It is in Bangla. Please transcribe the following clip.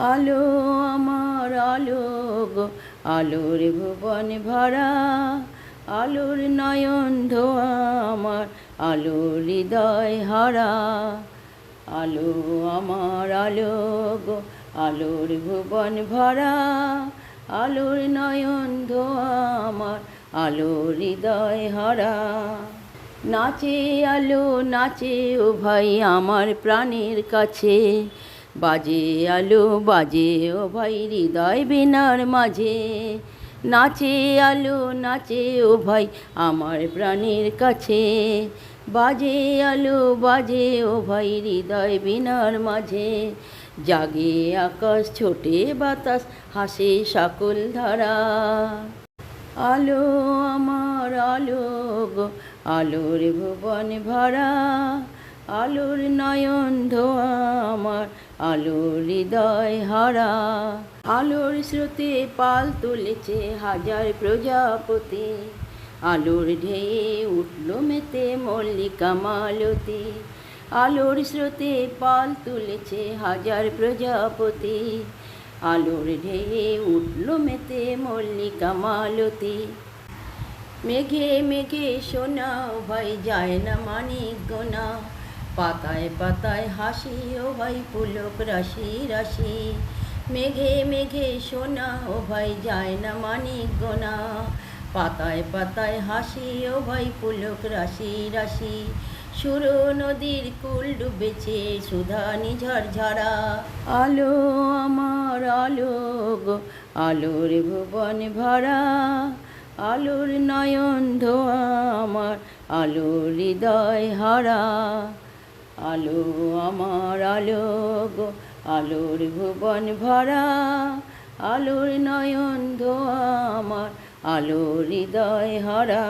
আলো আমার আলো গো, আলোর ভুবন ভরা, আলোর নয়ন ধোয়া আমার, আলোর হৃদয় হারা। আলো আমার আলো গো, আলোর ভুবন ভরা, আলোর নয়ন ধোয়া আমার, আলোর হৃদয় হারা। নাচে আলো নাচে ও ভাই আমার প্রাণের কাছে, বাজে আলো বাজে ও ভাই হৃদয় বীণার মাঝে। নাচে আলো নাচে ও ভাই আমার প্রাণের কাছে, বাজে আলো বাজে ও ভাই হৃদয় বীণার মাঝে। জাগে আকাশ ছোটে বাতাস হাসে সকল ধারা। আলো আমার আলো গো, আলোর ভুবন ভরা, আলোর নয়ন ধোয়া আমার, আলোর হৃদয় হারা। আলোর স্রোতে পাল তুলেছে হাজার প্রজাপতি, আলোর ঢেয়ে উঠল মেতে মল্লিকা মালতী। আলোর স্রোতে পাল তুলেছে হাজার প্রজাপতি, আলোর ঢেয়ে উঠল মেতে মল্লিকা মালতী। মেঘে মেঘে সোনা ও ভাই যায় না মানিক গোনা, পাতায় পাতায় হাসি ও ভাই পুলক রাশি রাশি। মেঘে মেঘে সোনা ও ভাই যায় না মানিক গোনা, পাতায় পাতায় হাসি ও ভাই পুলক রাশি রাশি। সুর নদীর কুল ডুবেছে সুধা নিঝর ঝরা। আলো আমার আলো গো, আলোর ভুবন ভরা, আলোর নয়ন ধোয়া আমার, আলোর হৃদয় হারা। আলো আমার আলো গো, আলোর ভুবন ভরা, আলোর নয়ন ধোয়া আমার, আলোর হৃদয় হারা।